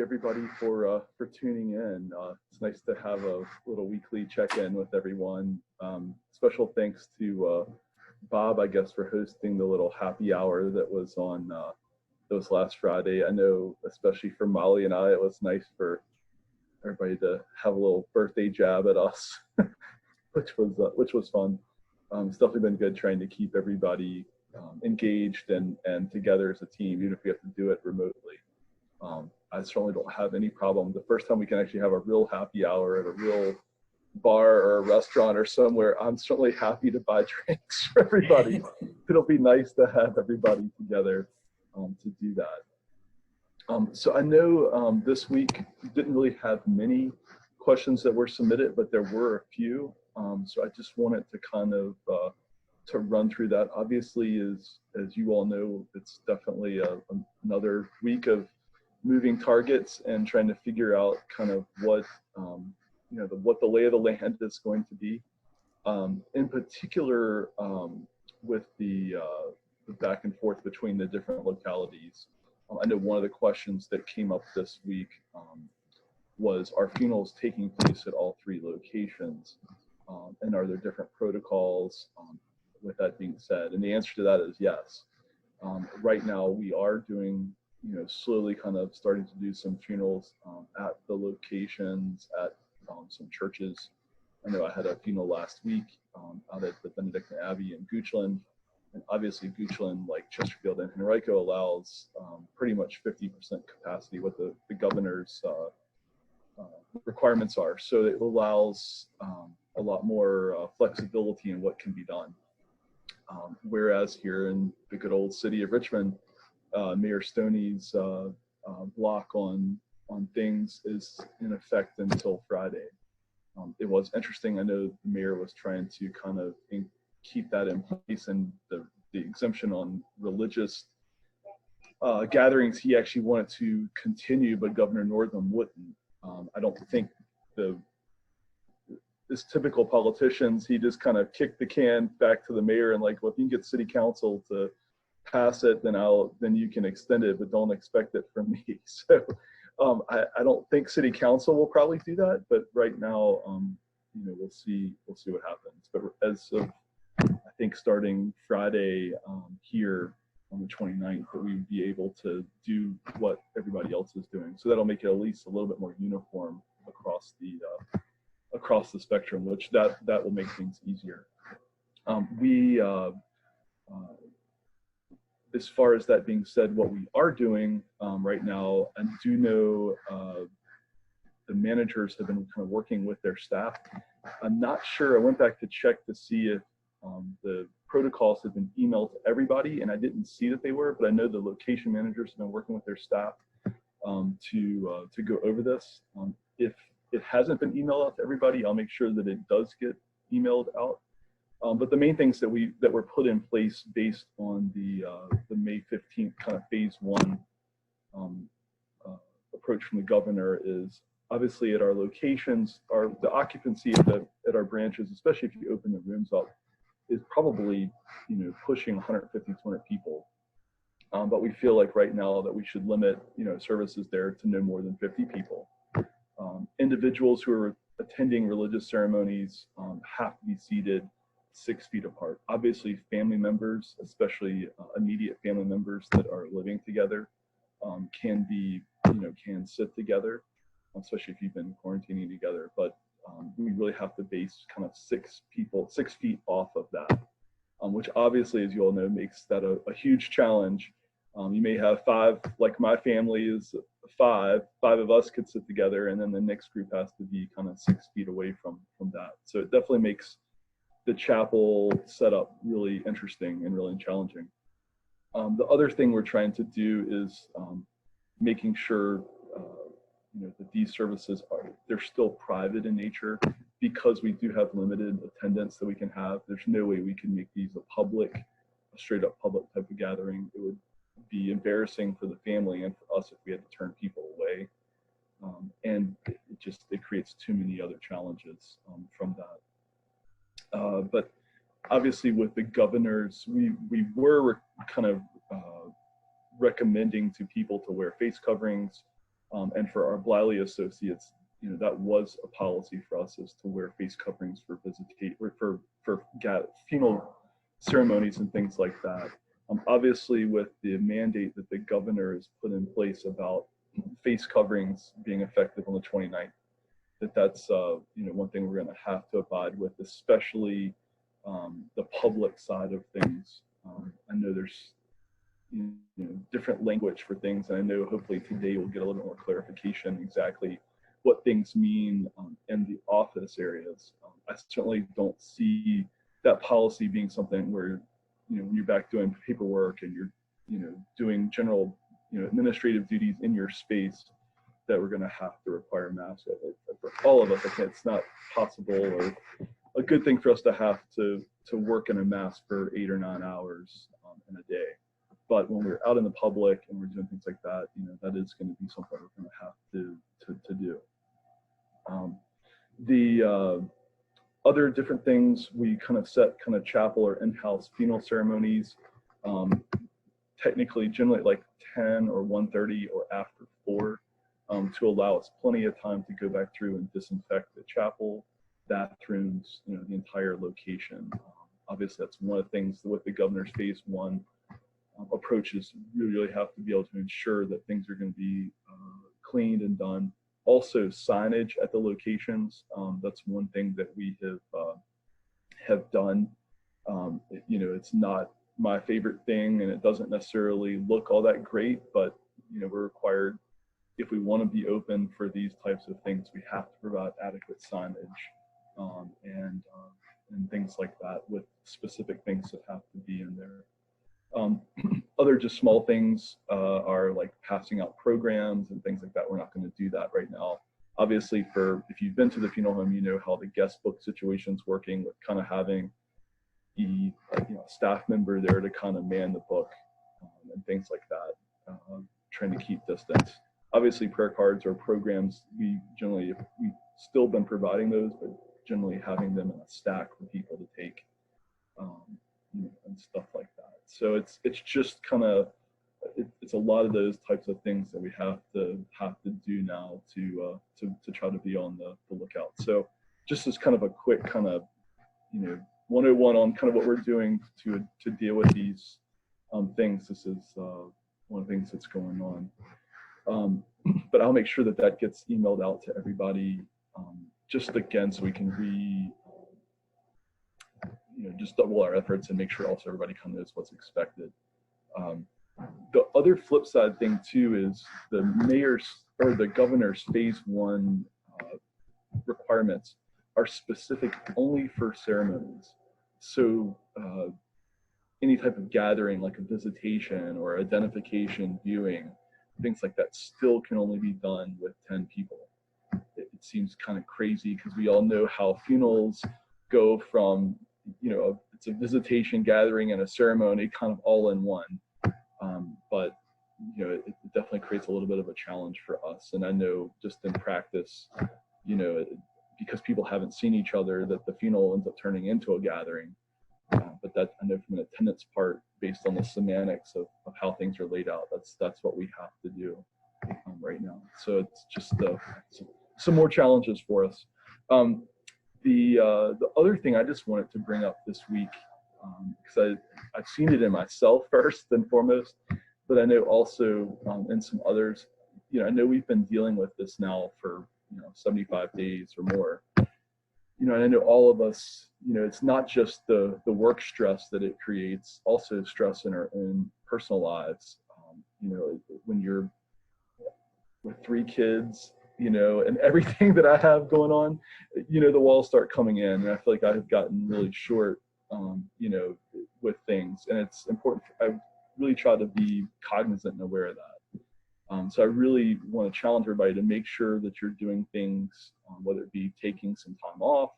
Everybody for tuning in. It's nice to have a little weekly check-in with everyone. Special thanks to Bob, I guess, for hosting the little happy hour that was on those last Friday. I know, especially for Molly and I, it was nice for everybody to have a little birthday jab at us, which was fun. It's definitely been good trying to keep everybody engaged and together as a team, even if we have to do it remotely. I certainly don't have any problem. The first time we can actually have a real happy hour at a real bar or a restaurant or somewhere, I'm certainly happy to buy drinks for everybody. It'll be nice to have everybody together to do that. So I know this week didn't really have many questions that were submitted, but there were a few. So I just wanted to kind of to run through that. Obviously, as you all know, it's definitely another week of moving targets and trying to figure out kind of what what the lay of the land is going to be. In particular, with the back and forth between the different localities. I know one of the questions that came up this week was, are funerals taking place at all three locations? And are there different protocols with that being said? And the answer to that is yes. Right now we are doing, slowly kind of starting to do some funerals at the locations, at some churches. I know I had a funeral last week out at the Benedictine Abbey in Goochland. And obviously Goochland, like Chesterfield and Henrico, allows pretty much 50% capacity, what the governor's requirements are. So it allows a lot more flexibility in what can be done. Whereas here in the good old city of Richmond, Mayor Stoney's block on things is in effect until Friday. It was interesting. I know the mayor was trying to kind of keep that in place, and the exemption on religious gatherings he actually wanted to continue, but Governor Northam wouldn't. I don't think this typical politicians, he just kind of kicked the can back to the mayor and like, well, if you can get city council to pass it, then you can extend it, but don't expect it from me. So I don't think city council will probably do that, but right now, we'll see what happens. But as of, I think starting Friday here on the 29th, that we would be able to do what everybody else is doing. So that'll make it at least a little bit more uniform across the spectrum, which that will make things easier. As far as that being said, what we are doing right now, and do know the managers have been kind of working with their staff. I'm not sure, I went back to check to see if the protocols have been emailed to everybody, and I didn't see that they were, but I know the location managers have been working with their staff to go over this. If it hasn't been emailed out to everybody, I'll make sure that it does get emailed out. But the main things that were put in place based on the May 15th kind of phase one approach from the governor is obviously at our locations, the occupancy at our branches, especially if you open the rooms up, is probably pushing 150, 200 people. But we feel like right now that we should limit services there to no more than 50 people. Individuals who are attending religious ceremonies have to be seated 6 feet apart. Obviously, family members, especially immediate family members that are living together, can sit together, especially if you've been quarantining together. But we really have to base kind of 6 feet off of that, which obviously, as you all know, makes that a huge challenge. You may have 5, like my family is 5 of us could sit together, and then the next group has to be kind of 6 feet away from that. So it definitely makes the chapel setup really interesting and really challenging. The other thing we're trying to do is making sure that these services they're still private in nature, because we do have limited attendance that we can have. There's no way we can make these a straight up public type of gathering. It would be embarrassing for the family and for us if we had to turn people away. And it creates too many other challenges from that. But obviously with the governors, we were kind of recommending to people to wear face coverings. And for our Bliley associates, that was a policy for us, is to wear face coverings for funeral ceremonies and things like that. Obviously, with the mandate that the governor has put in place about face coverings being effective on the 29th, that's one thing we're going to have to abide with, especially the public side of things. I know there's different language for things, and I know hopefully today we'll get a little bit more clarification exactly what things mean in the office areas. I certainly don't see that policy being something where when you're back doing paperwork and you're doing general administrative duties in your space, that we're going to have to require masks for all of us. It's not possible or a good thing for us to have to work in a mask for 8 or 9 hours in a day. But when we're out in the public and we're doing things like that, that is going to be something we're going to have to do. The other different things, we kind of set kind of chapel or in-house funeral ceremonies, technically generally like 10 or 1:30 or after 4, to allow us plenty of time to go back through and disinfect the chapel, bathrooms, the entire location. Obviously, that's one of the things with the governor's phase 1 approaches. We really have to be able to ensure that things are going to be cleaned and done. Also, signage at the locations. That's one thing that we have done. It's not my favorite thing, and it doesn't necessarily look all that great, but we're required, if we want to be open for these types of things, we have to provide adequate signage and things like that, with specific things that have to be in there. Other just small things are like passing out programs and things like that. We're not going to do that right now. Obviously, if you've been to the funeral home, you know how the guest book situation's working, with kind of having the staff member there to kind of man the book and things like that, trying to keep distance. Obviously, prayer cards or programs, we've still been providing those, but generally having them in a stack for people to take, and stuff like that. So it's just kind of, it's a lot of those types of things that we have to do now to try to be on the lookout. So just as kind of a quick kind of 101 on kind of what we're doing to deal with these things. This is one of the things that's going on. But I'll make sure that gets emailed out to everybody, just again, so we can just double our efforts and make sure also everybody kind of knows what's expected. The other flip side thing too is the mayor's or the governor's phase 1 requirements are specific only for ceremonies. So any type of gathering, like a visitation or identification viewing, things like that, still can only be done with 10 people. It seems kind of crazy, because we all know how funerals go from, it's a visitation, gathering, and a ceremony kind of all in one. But it definitely creates a little bit of a challenge for us. And I know just in practice, because people haven't seen each other, that the funeral ends up turning into a gathering. But that, I know from an attendance part, based on the semantics of how things are laid out, that's what we have to do right now. So it's just some more challenges for us. The other thing I just wanted to bring up this week, because I've seen it in myself first and foremost, but I know also in some others, I know we've been dealing with this now for 75 days or more. And I know all of us, it's not just the work stress that it creates, also stress in our own personal lives. When you're with 3 kids, and everything that I have going on, the walls start coming in, and I feel like I have gotten really short, with things, and it's important. I really try to be cognizant and aware of that. So I really want to challenge everybody to make sure that you're doing things, whether it be taking some time off,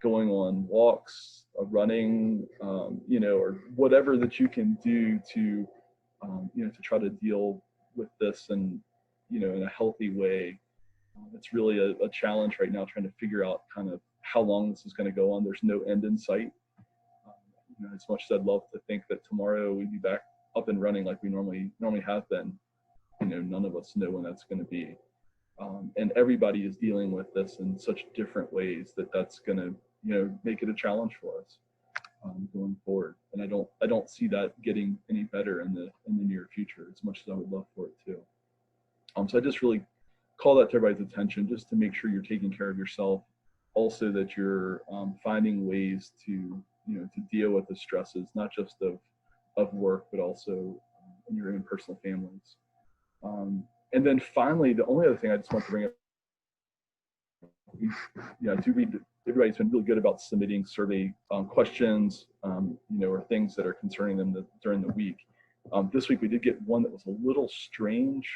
going on walks, running, or whatever that you can do to, to try to deal with this and, in a healthy way. It's really a challenge right now, trying to figure out kind of how long this is going to go on. There's no end in sight. As much as I'd love to think that tomorrow we'd be back up and running like we normally have been, none of us know when that's going to be. And everybody is dealing with this in such different ways that that's going to, make it a challenge for us going forward. And I don't see that getting any better in the near future, as much as I would love for it to. So I just really call that to everybody's attention, just to make sure you're taking care of yourself. Also, that you're finding ways to, to deal with the stresses, not just of work, but also in your own personal families. And then finally, the only other thing I just want to bring up, I do read that everybody's been really good about submitting survey questions, or things that are concerning them during the week. This week we did get one that was a little strange.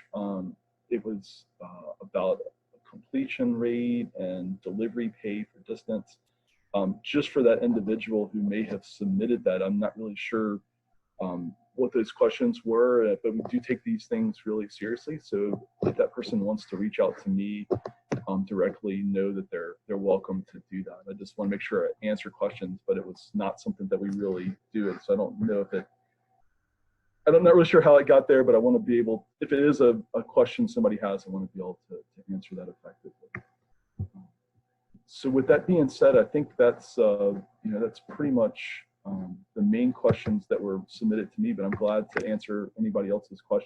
It was about completion rate and delivery pay for distance. Just for that individual who may have submitted that, I'm not really sure what those questions were, but we do take these things really seriously. So if that person wants to reach out to me directly, know that they're welcome to do that. I just want to make sure I answer questions, but it was not something that we really do. And so I don't know if I'm not really sure how it got there, but I want to be able, if it is a question somebody has, I want to be able to answer that effectively. So with that being said, I think that's that's pretty much the main questions that were submitted to me, but I'm glad to answer anybody else's questions.